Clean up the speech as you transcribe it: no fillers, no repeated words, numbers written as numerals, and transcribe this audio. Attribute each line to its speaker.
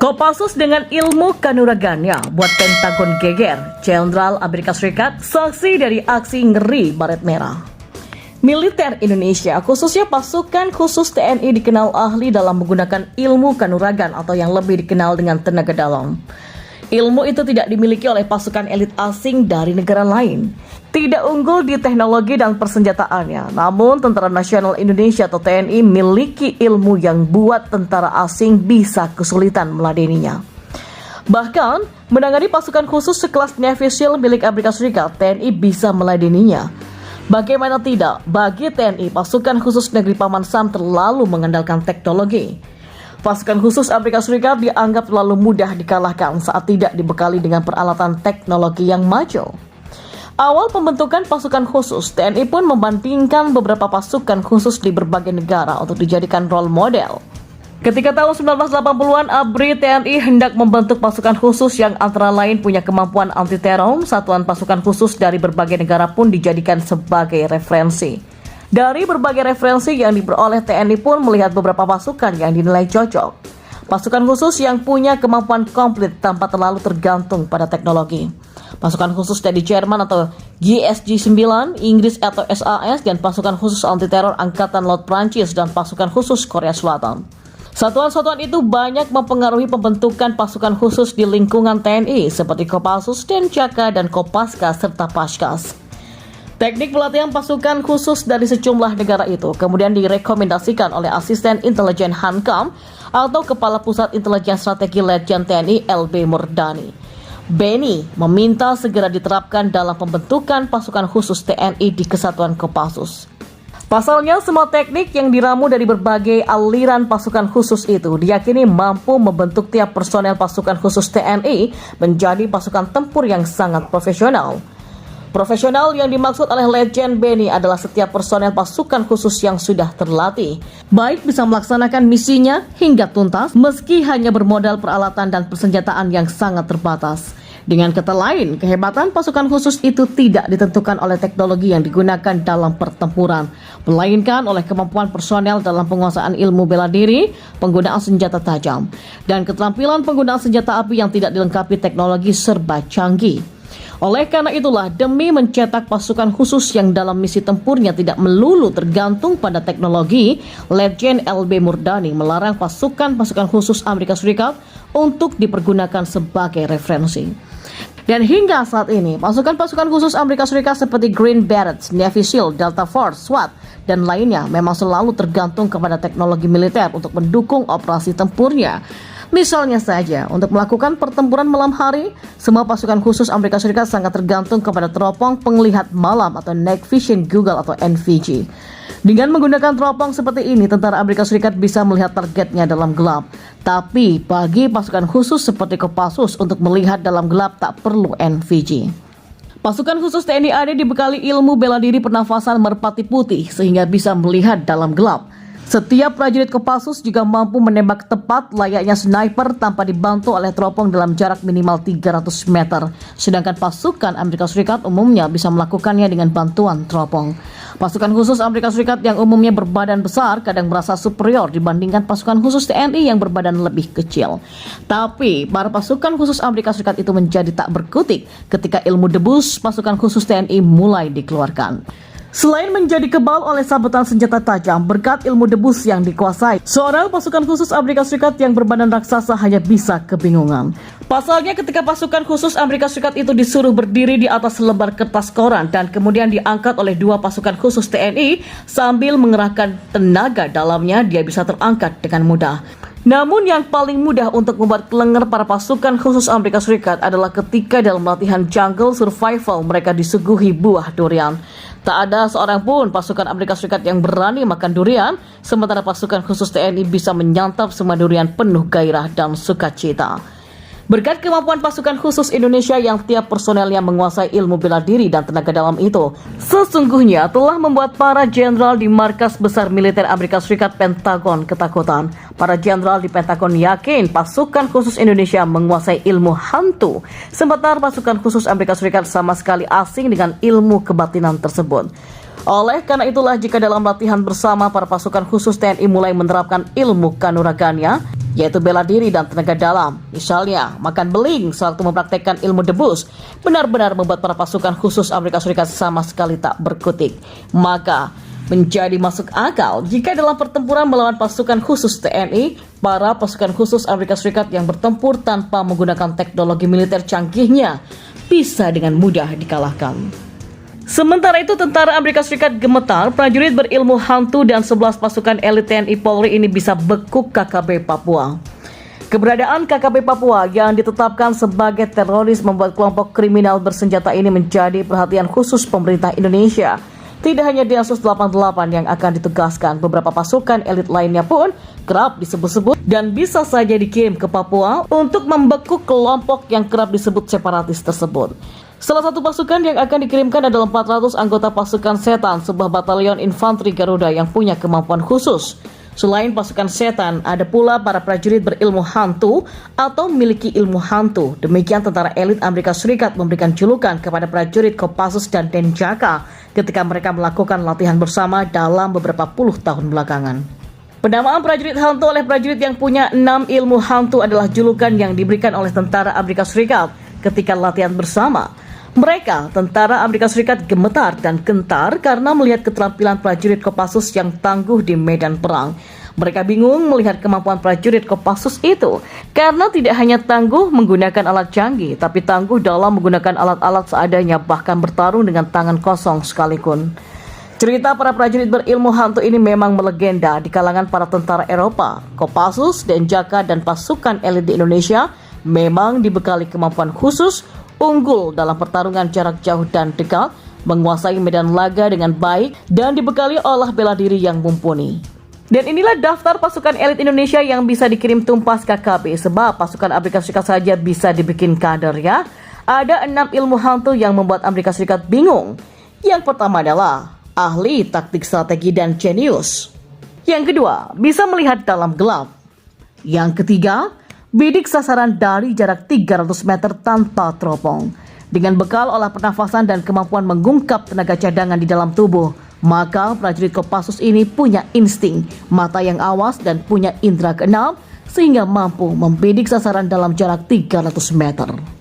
Speaker 1: Kopassus dengan ilmu kanuragannya buat Pentagon geger. Jenderal Amerika Serikat saksi dari aksi ngeri baret merah. Militer Indonesia, khususnya pasukan khusus TNI, dikenal ahli dalam menggunakan ilmu kanuragan atau yang lebih dikenal dengan tenaga dalam. Ilmu itu tidak dimiliki oleh pasukan elit asing dari negara lain. Tidak unggul di teknologi dan persenjataannya, namun Tentara Nasional Indonesia atau TNI miliki ilmu yang buat tentara asing bisa kesulitan meladeninya. Bahkan, menangani pasukan khusus sekelas Navy SEAL milik Amerika Serikat, TNI bisa meladeninya. Bagaimana tidak, bagi TNI, pasukan khusus negeri Paman Sam terlalu mengandalkan teknologi. Pasukan khusus Amerika Serikat dianggap terlalu mudah dikalahkan saat tidak dibekali dengan peralatan teknologi yang maju. Awal pembentukan pasukan khusus, TNI pun membandingkan beberapa pasukan khusus di berbagai negara untuk dijadikan role model. Ketika tahun 1980-an, ABRI TNI hendak membentuk pasukan khusus yang antara lain punya kemampuan anti-teror, satuan pasukan khusus dari berbagai negara pun dijadikan sebagai referensi. Dari berbagai referensi yang diperoleh, TNI pun melihat beberapa pasukan yang dinilai cocok. Pasukan khusus yang punya kemampuan komplit tanpa terlalu tergantung pada teknologi. Pasukan khusus dari Jerman atau GSG-9, Inggris atau SAS, dan pasukan khusus anti-teror Angkatan Laut Prancis dan pasukan khusus Korea Selatan. Satuan-satuan itu banyak mempengaruhi pembentukan pasukan khusus di lingkungan TNI seperti Kopassus, Denjaka, dan Kopaska serta Paskas. Teknik pelatihan pasukan khusus dari sejumlah negara itu kemudian direkomendasikan oleh Asisten Intelijen Hankam atau Kepala Pusat Intelijen Strategi Letjen TNI LB Murdani. Beni meminta segera diterapkan dalam pembentukan pasukan khusus TNI di Kesatuan Kopassus. Pasalnya, semua teknik yang diramu dari berbagai aliran pasukan khusus itu diyakini mampu membentuk tiap personel pasukan khusus TNI menjadi pasukan tempur yang sangat profesional. Profesional yang dimaksud oleh Letjen Beni adalah setiap personel pasukan khusus yang sudah terlatih, baik bisa melaksanakan misinya hingga tuntas meski hanya bermodal peralatan dan persenjataan yang sangat terbatas. Dengan kata lain, kehebatan pasukan khusus itu tidak ditentukan oleh teknologi yang digunakan dalam pertempuran, melainkan oleh kemampuan personel dalam penguasaan ilmu bela diri, penggunaan senjata tajam, dan keterampilan penggunaan senjata api yang tidak dilengkapi teknologi serba canggih. Oleh karena itulah, demi mencetak pasukan khusus yang dalam misi tempurnya tidak melulu tergantung pada teknologi, Letjen LB Murdani melarang pasukan-pasukan khusus Amerika Serikat untuk dipergunakan sebagai referensi. Dan hingga saat ini, pasukan-pasukan khusus Amerika Serikat seperti Green Berets, Navy SEAL, Delta Force, SWAT, dan lainnya memang selalu tergantung kepada teknologi militer untuk mendukung operasi tempurnya. Misalnya saja, untuk melakukan pertempuran malam hari, semua pasukan khusus Amerika Serikat sangat tergantung kepada teropong penglihat malam atau Night Vision Google atau NVG. Dengan menggunakan teropong seperti ini, tentara Amerika Serikat bisa melihat targetnya dalam gelap. Tapi bagi pasukan khusus seperti Kopassus, untuk melihat dalam gelap tak perlu NVG. Pasukan khusus TNI AD dibekali ilmu bela diri pernafasan merpati putih sehingga bisa melihat dalam gelap. Setiap prajurit Kopassus juga mampu menembak tepat layaknya sniper tanpa dibantu oleh teropong dalam jarak minimal 300 meter. Sedangkan pasukan Amerika Serikat umumnya bisa melakukannya dengan bantuan teropong. Pasukan khusus Amerika Serikat yang umumnya berbadan besar kadang merasa superior dibandingkan pasukan khusus TNI yang berbadan lebih kecil. Tapi para pasukan khusus Amerika Serikat itu menjadi tak berkutik ketika ilmu debus pasukan khusus TNI mulai dikeluarkan. Selain menjadi kebal oleh sabetan senjata tajam berkat ilmu debus yang dikuasai, seorang pasukan khusus Amerika Serikat yang berbadan raksasa hanya bisa kebingungan. Pasalnya, ketika pasukan khusus Amerika Serikat itu disuruh berdiri di atas selebar kertas koran dan kemudian diangkat oleh dua pasukan khusus TNI sambil mengerahkan tenaga dalamnya, dia bisa terangkat dengan mudah. Namun yang paling mudah untuk membuat kelenger para pasukan khusus Amerika Serikat adalah ketika dalam latihan jungle survival mereka disuguhi buah durian. Tak ada seorang pun pasukan Amerika Serikat yang berani makan durian, sementara pasukan khusus TNI bisa menyantap semua durian penuh gairah dan sukacita. Berkat kemampuan pasukan khusus Indonesia yang tiap personelnya menguasai ilmu bela diri dan tenaga dalam itu, sesungguhnya telah membuat para jenderal di markas besar militer Amerika Serikat Pentagon ketakutan. Para jenderal di Pentagon yakin pasukan khusus Indonesia menguasai ilmu hantu, sementara pasukan khusus Amerika Serikat sama sekali asing dengan ilmu kebatinan tersebut. Oleh karena itulah, jika dalam latihan bersama para pasukan khusus TNI mulai menerapkan ilmu kanuragannya, yaitu bela diri dan tenaga dalam. Misalnya, makan beling sewaktu mempraktekkan ilmu debus benar-benar membuat para pasukan khusus Amerika Serikat sama sekali tak berkutik. Maka, menjadi masuk akal jika dalam pertempuran melawan pasukan khusus TNI, para pasukan khusus Amerika Serikat yang bertempur tanpa menggunakan teknologi militer canggihnya bisa dengan mudah dikalahkan. Sementara itu, tentara Amerika Serikat gemetar, prajurit berilmu hantu dan 11 pasukan elit TNI Polri ini bisa bekuk KKB Papua. Keberadaan KKB Papua yang ditetapkan sebagai teroris membuat kelompok kriminal bersenjata ini menjadi perhatian khusus pemerintah Indonesia. Tidak hanya Densus 88 yang akan ditugaskan, beberapa pasukan elit lainnya pun kerap disebut-sebut dan bisa saja dikirim ke Papua untuk membekuk kelompok yang kerap disebut separatis tersebut. Salah satu pasukan yang akan dikirimkan adalah 400 anggota pasukan setan, sebuah batalion infanteri Garuda yang punya kemampuan khusus. Selain pasukan setan, ada pula para prajurit berilmu hantu atau memiliki ilmu hantu. Demikian tentara elit Amerika Serikat memberikan julukan kepada prajurit Kopassus dan Denjaka ketika mereka melakukan latihan bersama dalam beberapa puluh tahun belakangan. Penamaan prajurit hantu oleh prajurit yang punya 6 ilmu hantu adalah julukan yang diberikan oleh tentara Amerika Serikat ketika latihan bersama. Mereka, tentara Amerika Serikat, gemetar dan gentar karena melihat keterampilan prajurit Kopassus yang tangguh di medan perang. Mereka bingung melihat kemampuan prajurit Kopassus itu karena tidak hanya tangguh menggunakan alat canggih, tapi tangguh dalam menggunakan alat-alat seadanya, bahkan bertarung dengan tangan kosong sekalipun. Cerita para prajurit berilmu hantu ini memang melegenda di kalangan para tentara Eropa. Kopassus, Denjaka, dan pasukan elit di Indonesia memang dibekali kemampuan khusus, unggul dalam pertarungan jarak jauh dan dekat, menguasai medan laga dengan baik, dan dibekali olah bela diri yang mumpuni. Dan inilah daftar pasukan elit Indonesia yang bisa dikirim tumpas KKB, sebab pasukan Amerika Serikat saja bisa dibikin kader ya. Ada 6 ilmu hantu yang membuat Amerika Serikat bingung. Yang pertama adalah ahli taktik strategi dan jenius. Yang kedua, bisa melihat dalam gelap. Yang ketiga, bidik sasaran dari jarak 300 meter tanpa teropong. Dengan bekal olah pernafasan dan kemampuan mengungkap tenaga cadangan di dalam tubuh, maka prajurit Kopassus ini punya insting, mata yang awas dan punya indera keenam sehingga mampu membidik sasaran dalam jarak 300 meter.